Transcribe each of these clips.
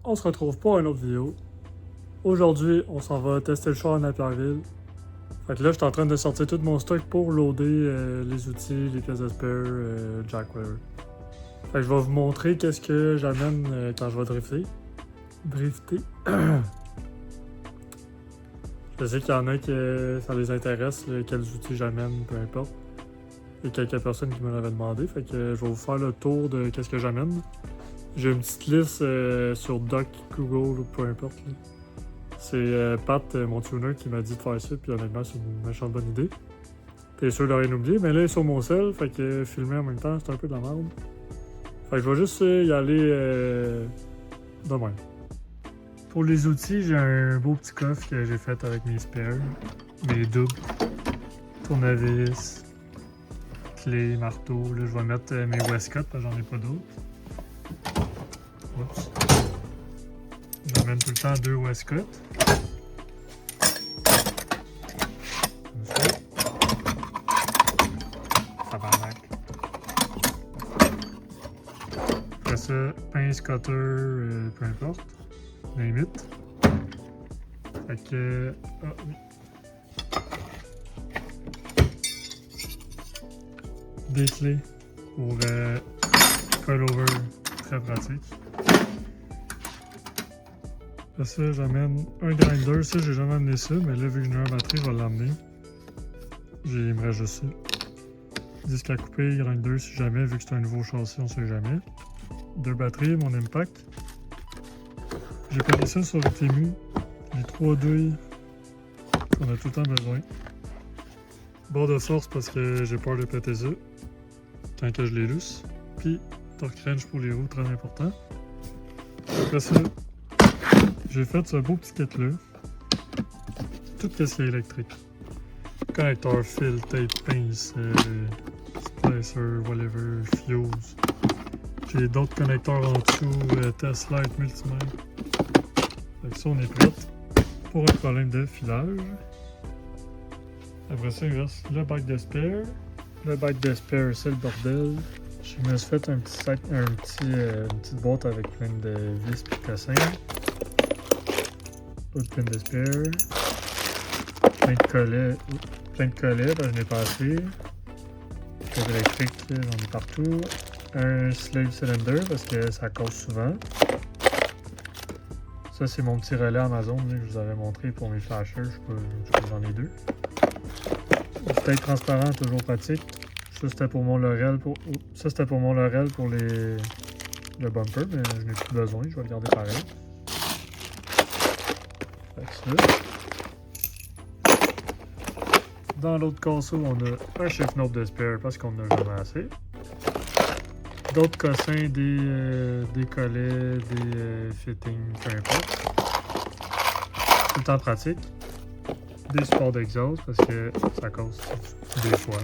on se retrouve pour une autre vidéo. Aujourd'hui, on s'en va tester le choix en Napierville. Fait que là, je suis en train de sortir tout mon stock pour loader les outils, les pièces de spare, jack, whatever. Fait que je vais vous montrer qu'est-ce que j'amène quand je vais drifter. Je sais qu'il y en a que ça les intéresse, quels outils j'amène, peu importe. Il y a quelques personnes qui me l'avaient demandé, fait que je vais vous faire le tour de qu'est-ce que j'amène. J'ai une petite liste sur Doc, Google ou peu importe. C'est Pat, mon tuner, qui m'a dit de faire ça, puis honnêtement, c'est une méchante bonne idée. T'es sûr de rien oublier, mais là, il est sur mon sel, fait que filmer en même temps, c'est un peu de la merde. Fait que je vais juste y aller de même. Pour les outils, j'ai un beau petit coffre que j'ai fait avec mes spares, mes doubles, tournevis, clés, marteau. Là, je vais mettre mes Westcott parce que j'en ai pas d'autres. Oups. J'amène tout le temps 2 Westcott. Après ça, pince, cutter, peu importe. Limite. Fait que... Ah oui. Des clés pour coil-over, très pratique. Après ça, j'amène un grinder. Ça, j'ai jamais amené ça, mais là, vu que j'ai une batterie, je vais l'amener. Il me reste juste ça. Disque à couper, grinder si jamais, vu que c'est un nouveau châssis, on sait jamais. 2 batteries, mon impact. J'ai payé ça sur Temu. Les 3 douilles qu'on a tout le temps besoin. Barre de force parce que j'ai peur de péter ça quand que je les lousse. Puis torque wrench pour les roues, très important. Après ça, j'ai fait ce beau petit kit là. Tout ce qui est électrique. Connecteur, fil, tape, pince, splicer, whatever, fuse. J'ai d'autres connecteurs en dessous, test light, multimètre. Fait que ça, on est prêt pour un problème de filage. Après ça, il reste le bac de spare. Le bac de spare, c'est le bordel. Je me suis fait un petit sac, une petite boîte avec plein de vis et de cassins. Autre plein de spare. Plein de collets. Parce que je n'ai pas assez. Câble électrique, j'en ai partout. Un slave cylinder parce que ça casse souvent. Ça, c'est mon petit relais Amazon là, que je vous avais montré pour mes flashers. Je sais pas, j'en ai 2. Steak transparent, toujours pratique. Ça, c'était pour mon Laurel pour le bumper, mais je n'ai plus besoin. Je vais le garder pareil. Fait que ça. Dans l'autre casseau, on a un shift note de spare parce qu'on en a jamais assez. D'autres cossins, des collets, des fittings, peu importe. Tout le temps pratique. Des supports d'exhaust parce que ça casse des fois.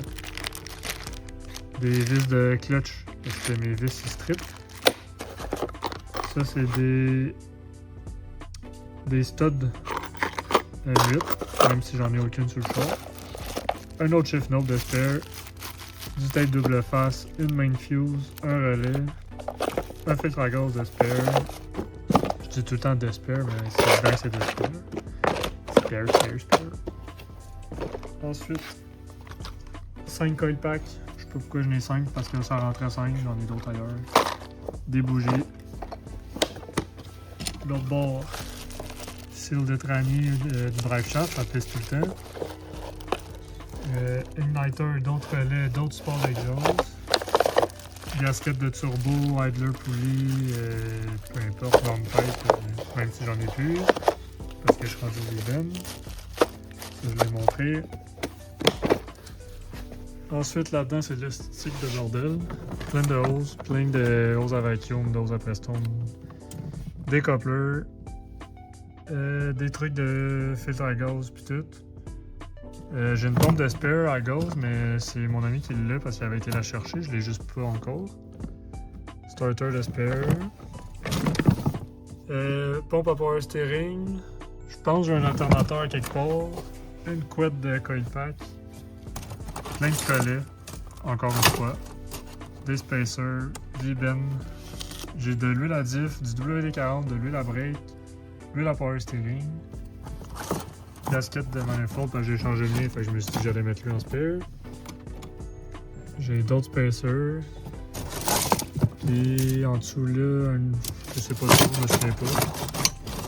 Des vis de clutch parce que mes vis ils strippent. Ça c'est des studs 8, même si j'en ai aucune sur le choix. Un autre shift note de spare. Du tape double face, une main fuse, un relais, un filtre à gaz de spare. Je dis tout le temps de spare, mais c'est bien c'est de spare. Spare. Ensuite, 5 coil packs. Je sais pas pourquoi j'en ai 5 parce que ça rentrait 5, j'en ai d'autres ailleurs. Des bougies. L'autre bord, seal de tranier du drive shaft, ça pisse tout le temps. Igniter, d'autres relais, d'autres supports d'exhaust. Gasket de turbo, idler poulie, peu importe, long pipe, même si j'en ai plus, parce que je suis rendu au bennes. Ça, je l'ai montré. Ensuite, là-dedans, c'est le stick de bordel. Plein de hoses à vacuum, d'hoses à Prestone, des couplers, des trucs de filtre à gaz, puis tout. J'ai une pompe de spare à gaz, mais c'est mon ami qui l'a parce qu'il avait été la chercher. Je l'ai juste pas encore. Starter de spare. Pompe à power steering. Je pense que j'ai un alternateur quelque part. Une couette de coil pack. Plein de collets. Encore une fois. Des spacers. Des bennes. J'ai de l'huile à diff, du WD-40, de l'huile à brake, l'huile à power steering, gasket de manifold parce que j'ai changé le mien, fait que je me suis dit que j'allais mettre lui en spare. J'ai d'autres spacers. Et en dessous là, je sais pas trop, je me souviens pas.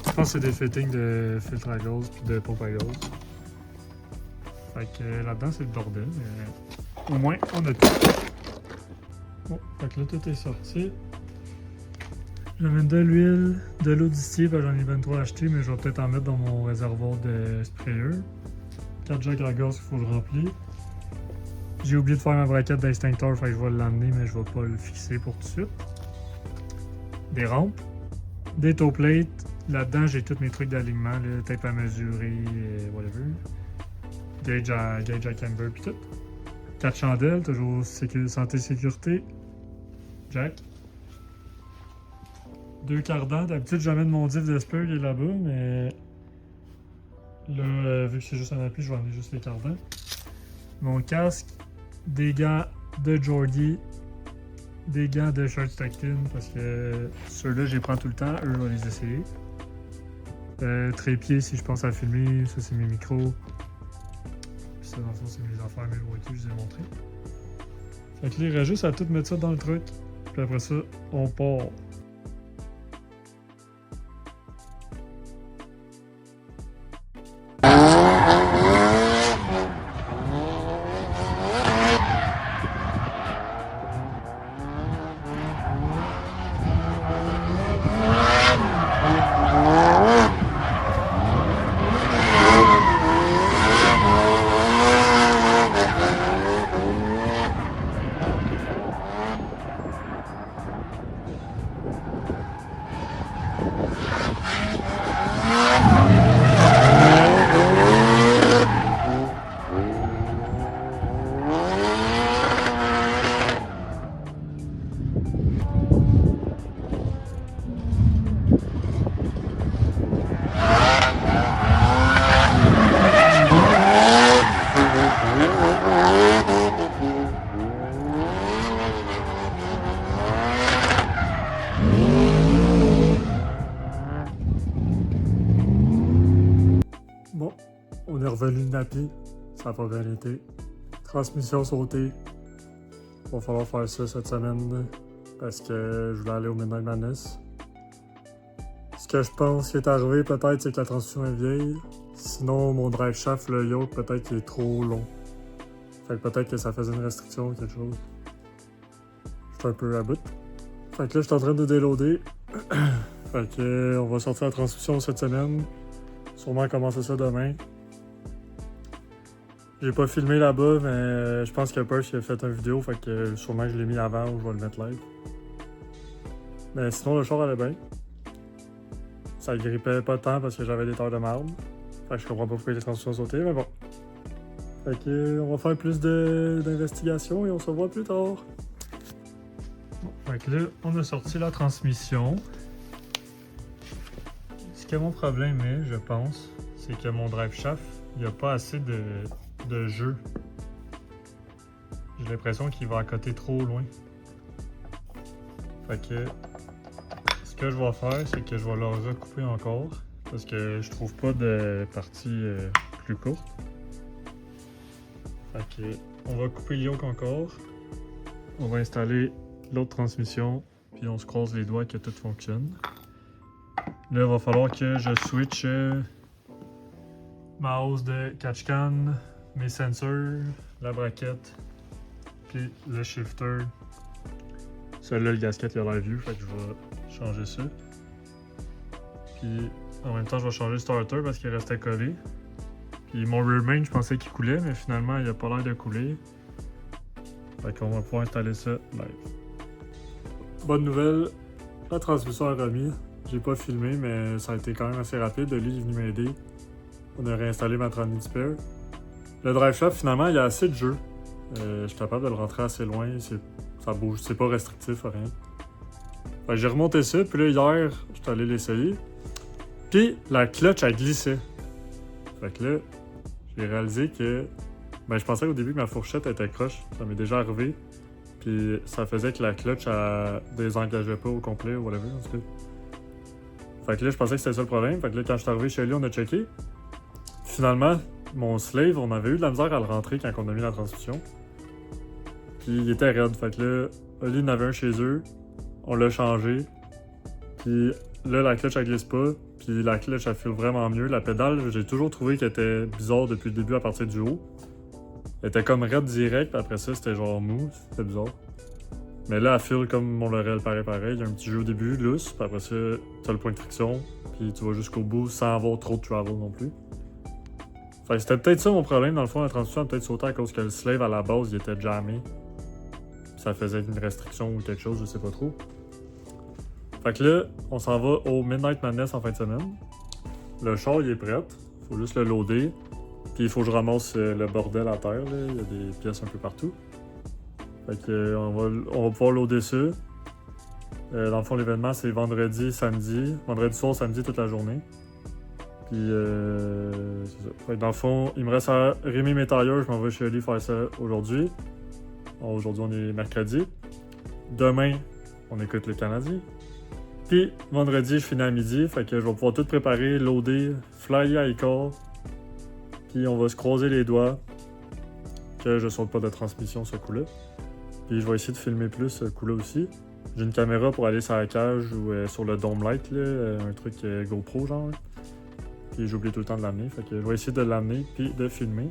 Je pense que c'est des fittings de filtre à gaz puis de pompe à gaz. Fait que là-dedans c'est le bordel, mais au moins on a tout. Bon, fait que là tout est sorti. J'amène de l'huile, de l'eau distillée, j'en ai 23 acheté, mais je vais peut-être en mettre dans mon réservoir de sprayer. 4 jacks à gaz qu'il faut le remplir. J'ai oublié de faire ma braquette d'extincteur, fait que je vais l'emmener, mais je vais pas le fixer pour tout de suite. Des rampes, des toe plates. Là-dedans, j'ai tous mes trucs d'alignement, tape à mesurer, whatever. Gauge à camber, pis tout. 4 chandelles, toujours santé sécurité. Jack. 2 cardans. D'habitude, j'amène mon diff d'Esper qui est là-bas, mais là, vu que c'est juste un appui, je vais emmener juste les cardans. Mon casque, des gants de Jordy, des gants de Shark Tactine, parce que ceux-là, je les prends tout le temps, eux, on va les essayer. Trépied, si je pense à filmer, ça c'est mes micros. Puis ça, dans le fond, c'est mes affaires, mes loyautés, je vous ai montré. Fait que là, il reste juste à tout mettre ça dans le truc, puis après ça, on part. Bon, on est revenu de Napi, ça n'a pas bien été. Transmission sautée. Va falloir faire ça cette semaine parce que je voulais aller au Midnight Madness. Ce que je pense qui est arrivé peut-être c'est que la transmission est vieille. Sinon mon drive shaft, le yoke, peut-être qu'il est trop long. Fait que peut-être que ça faisait une restriction ou quelque chose. Je suis un peu à bout. Fait que là je suis en train de déloader. Fait que on va sortir la transmission cette semaine. Sûrement commencer ça demain. J'ai pas filmé là-bas, mais je pense que Perch a fait une vidéo, fait que sûrement je l'ai mis avant ou je vais le mettre live. Mais sinon, le char allait bien. Ça grippait pas tant parce que j'avais des taires de marbre. Fait que je comprends pas pourquoi les transmissions sautaient, mais bon. Fait que on va faire plus d'investigation et on se voit plus tard. Bon, fait que là, on a sorti la transmission. Ce que mon problème est, je pense, c'est que mon drive shaft, il n'y a pas assez de jeu. J'ai l'impression qu'il va à côté trop loin. Fait que ce que je vais faire, c'est que je vais le recouper encore parce que je trouve pas de partie plus courte. Fait que on va couper le yoke encore. On va installer l'autre transmission, puis on se croise les doigts que tout fonctionne. Là, il va falloir que je switch ma hausse de catch can, mes sensors, la braquette, puis le shifter. Celui-là, le gasket, il a l'air vieux, fait que je vais changer ça. Puis en même temps, je vais changer le starter parce qu'il restait collé. Puis mon rear main, je pensais qu'il coulait, mais finalement, il a pas l'air de couler. Fait qu'on va pouvoir installer ça live. Bonne nouvelle, la transmission est remise. J'ai pas filmé, mais ça a été quand même assez rapide. Lui est venu m'aider. On a réinstallé ma 30 spare. Le drive shaft, finalement, il y a assez de jeu. Je suis capable de le rentrer assez loin. Ça bouge, c'est pas restrictif, rien. J'ai remonté ça, puis là, hier, j'étais allé l'essayer. Puis la clutch a glissé. Fait que là, j'ai réalisé que... Ben, je pensais au début que ma fourchette était croche. Ça m'est déjà arrivé. puis ça faisait que la clutch elle désengageait pas au complet ou whatever, en tout cas. Fait que là, je pensais que c'était ça le problème. Fait que là, quand je suis arrivé chez lui, on a checké. Finalement, mon slave, on avait eu de la misère à le rentrer quand on a mis la transmission. Puis il était raide. Fait que là, Oli en avait un chez eux. On l'a changé. Puis là, la clutch elle glisse pas. Puis la clutch elle file vraiment mieux. La pédale, j'ai toujours trouvé qu'elle était bizarre depuis le début à partir du haut. Elle était comme raide direct. Puis après ça, c'était genre mou. C'était bizarre. Mais là, elle file comme mon L'Oréal pareil. Il y a un petit jeu au début, lousse. Puis après ça, t'as le point de friction. Puis tu vas jusqu'au bout sans avoir trop de travel non plus. Fait que c'était peut-être ça mon problème. Dans le fond, la transmission a peut-être sauté à cause que le slave à la base, il était jammé. Ça faisait une restriction ou quelque chose, je sais pas trop. Fait que là, on s'en va au Midnight Madness en fin de semaine. Le char, il est prêt. Faut juste le loader. Puis il faut que je ramasse le bordel à terre. Là. Il y a des pièces un peu partout. Fait que on va pouvoir loader ça. Dans le fond, l'événement, c'est vendredi, samedi. Vendredi soir, samedi, toute la journée. Puis, c'est ça. Fait que dans le fond, il me reste à remis mes tailleurs. Je m'en vais chez lui faire ça aujourd'hui. Aujourd'hui, on est mercredi. Demain, on écoute le Canadien. Puis, vendredi, je finis à midi. Fait que je vais pouvoir tout préparer, loader, flyer à Icor. Puis, on va se croiser les doigts que je saute pas de transmission ce coup-là. Puis, je vais essayer de filmer plus ce coup-là aussi. J'ai une caméra pour aller sur la cage ou sur le dome light, là, un truc GoPro genre. Puis j'oublie tout le temps de l'amener. Fait que je vais essayer de l'amener puis de filmer.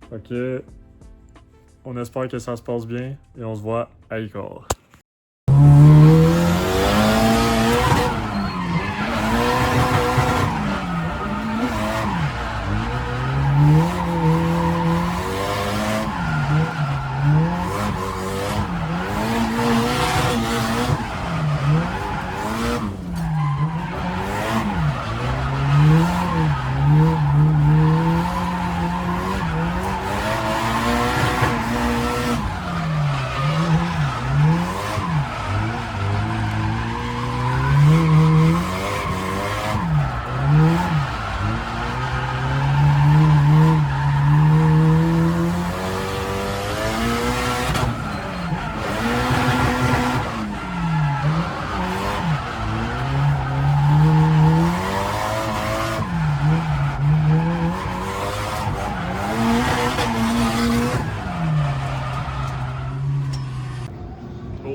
Fait que on espère que ça se passe bien et on se voit à Icor.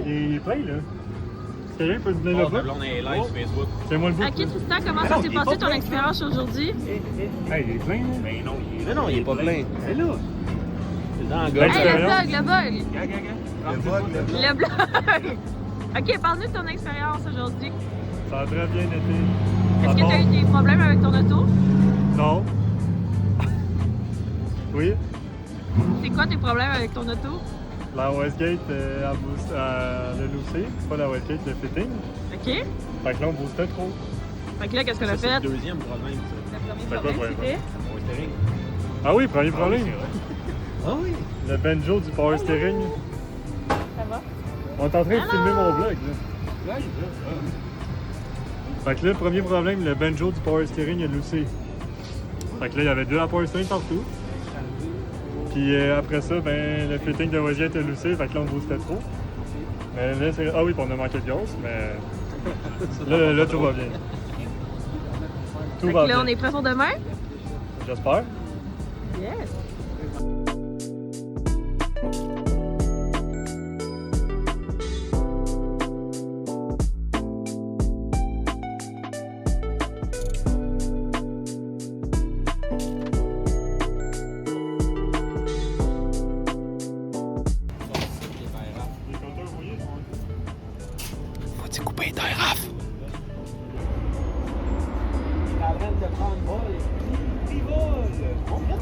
Il est plein là. Quelqu'un peut donner le bout? On est live sur Facebook. Tiens-moi le bout. Ok, Tristan, comment ça s'est passé ton expérience aujourd'hui? Hey, il est plein là. Mais non, il est pas plein. C'est là. C'est dans le Hey, gars. le bug! Le Le blog! Ok, parle-nous de ton expérience aujourd'hui. Ça a très bien été. Est-ce que tu as eu des problèmes avec ton auto? Non. Oui. C'est quoi tes problèmes avec ton auto? La Westgate a le lousé, pas la Westgate, le fitting. Ok. Fait que là, on boostait trop. Fait que là, qu'est-ce qu'on a C'est fait? le deuxième problème, ça. Le premier Fait quoi, problème, ouais, c'était? Au steering. Ah oui, premier problème. Ah oui. Le banjo du power steering. Ça va? On est en train de filmer mon vlog là. Là, Fait que là, le premier problème, le banjo du power steering est lousé. Fait que là, il y avait de la power steering partout. Puis après ça, ben, le fitting de Westgate est lousé, fait que là, on boostait trop. Mais là, c'est... Ah oui, puis on a manqué de gaz, mais là, tout va bien. Tout Fait va que là, bien. on est prêt pour demain? J'espère. Yes! Faut-tu couper les tailles, Raph? Il est en train de prendre vol. Il vole! On vient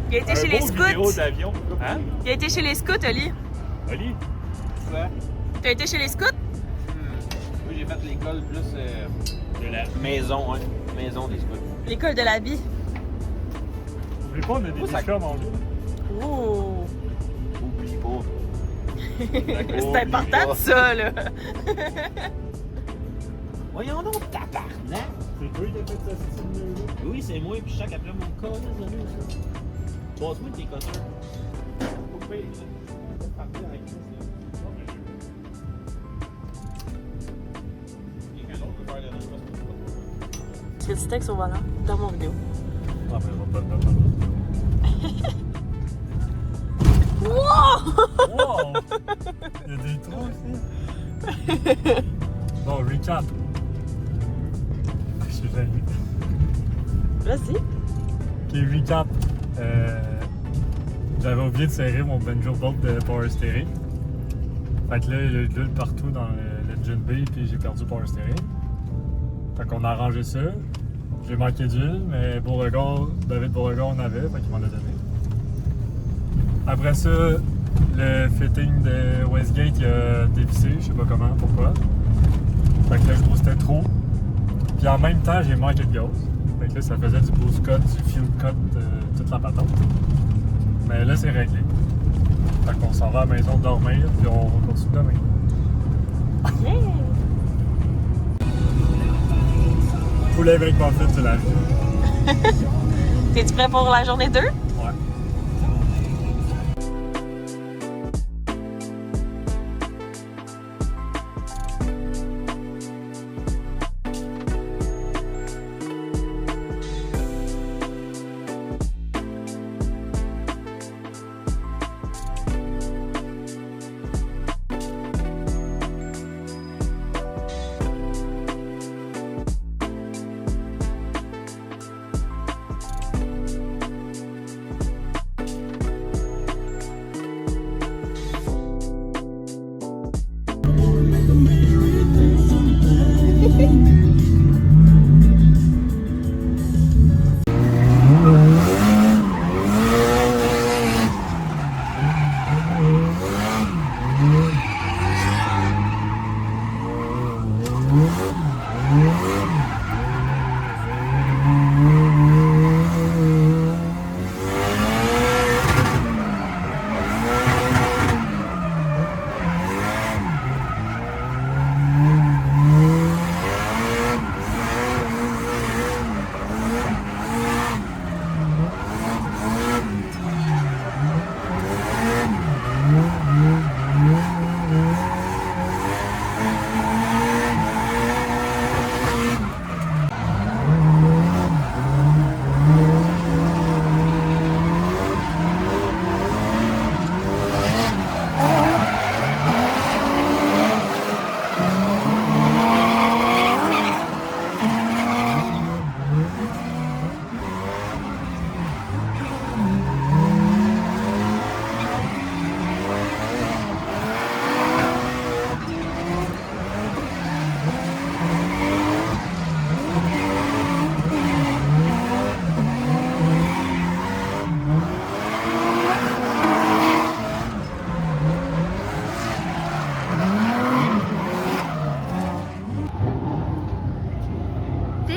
Il a été chez les scouts! d'avion. Hein? Il a été chez les scouts, Oli. Oli? Quoi? T'as été chez les scouts? Oui, j'ai fait l'école plus de la maison, hein. Maison des scouts. L'école de la vie. Oublie pas, on a des disques à manger. Oh! Oublie pas. C'est important ça, là! Voyons donc, tabarnak! C'est toi qui as fait ce style là? Oui, c'est moi, puis chaque après mon corps, ça. Passe-moi tes cosseurs. Coupé, partir avec ça. Quelqu'un d'autre peut faire le nœud, parce que Tu fais du texte au volant dans mon vidéo. Ah, mais on va pas le mettre Wow! Wow! Il y a des trous ici. Bon, recap. Je suis gêné. Vas-y. Ok, recap. J'avais oublié de serrer mon banjo bolt de power steering. Fait que là, il y a eu de l'huile partout dans l'engine bay, puis j'ai perdu le power steering. Fait qu'on a arrangé ça. J'ai manqué d'huile, mais David Beauregard en avait, fait qu'il m'en a donné. Après ça, le fitting de Westgate il a dévissé, je sais pas comment, pourquoi. Fait que là, je boostais trop. Puis en même temps, j'ai manqué de gaz. Fait que là, ça faisait du boost cut, du fuel cut, toute la patente. Mais là, c'est réglé. Fait qu'on s'en va à la maison dormir, puis on continue demain. Yeah! Poulet avec muffin, c'est la vie. T'es-tu prêt pour la journée 2? Ouais.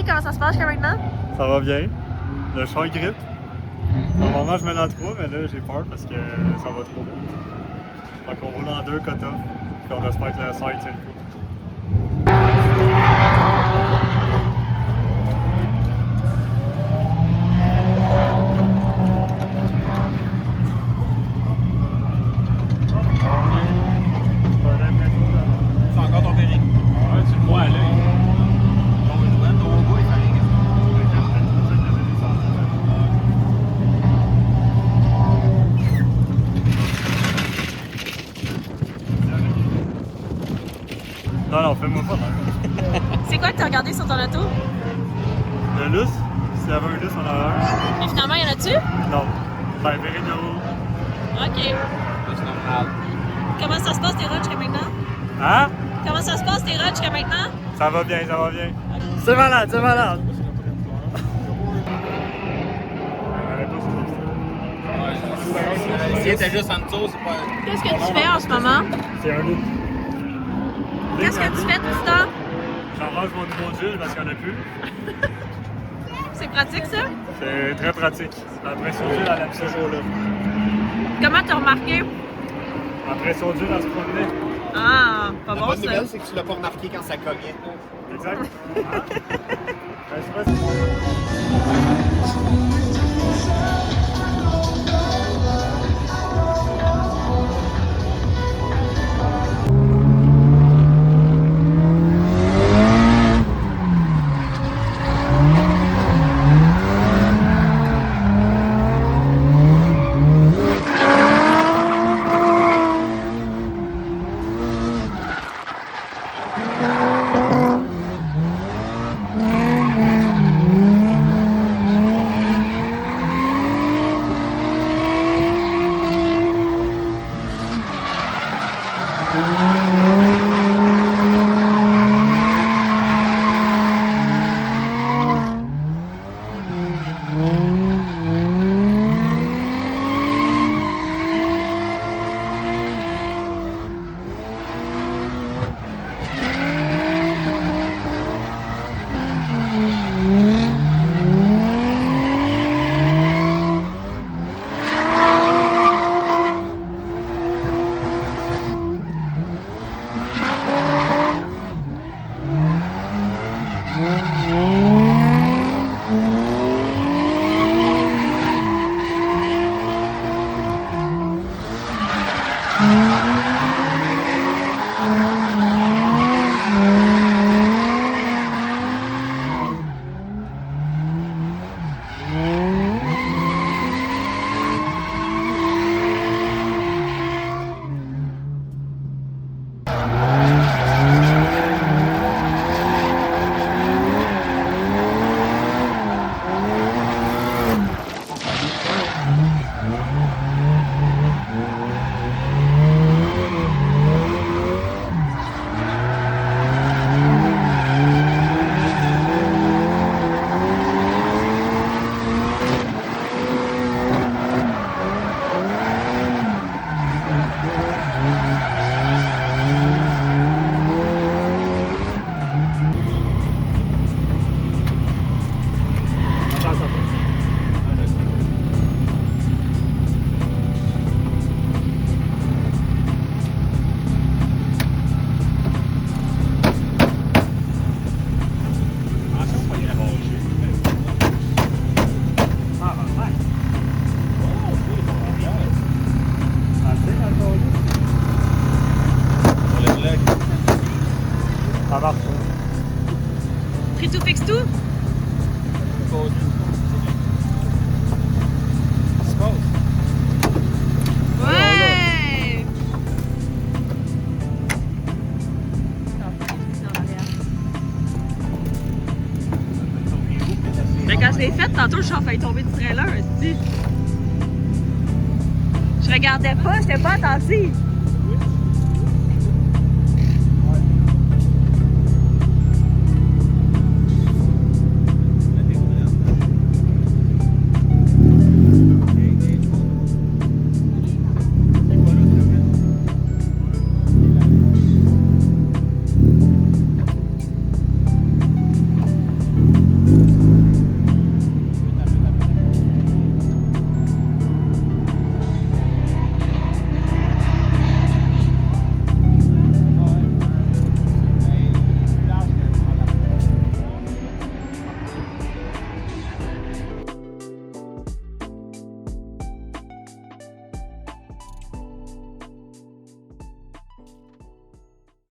Comment ça se passe jusqu'à maintenant? Ça va bien. Le char grippe. Normalement, je mets dans 3, mais là, j'ai peur parce que ça va trop vite. Fait qu'on roule en 2 cut-off. Puis on espère que le side tient le coup. c'est encore ton périple. Ouais, tu le vois à l'œil. Non, fais-moi pas mal. C'est quoi que t'as regardé sur ton auto? Le lousse, s'il y avait un lousse en arrière. Mais finalement, y en a-tu? Non. Ben, Vérigno. Ok. C'est normal. Comment ça se passe tes runs jusqu'à maintenant? Hein? Comment ça se passe tes runs jusqu'à maintenant? Ça va bien, ça va bien. C'est malade, c'est malade. Si était juste en dessous, c'est pas. Qu'est-ce que tu fais en ce moment? C'est un loop. Qu'est-ce que tu fais tout ce temps? J'arrange mon nouveau d'huile parce qu'il n'y en a plus. C'est pratique ça? C'est très pratique. La pression d'huile, elle aime ce jour-là. Comment t'as remarqué? La pression d'huile, elle se promenait. Ah, pas La bon bonne ça. nouvelle, c'est que tu l'as pas remarqué quand ça cognait. Exact. Pris tout, fixe tout? Ouais! Mais quand je l'ai faite, tantôt, je suis en failli tomber du trailer, aussi. Je regardais pas, j'étais pas attentive.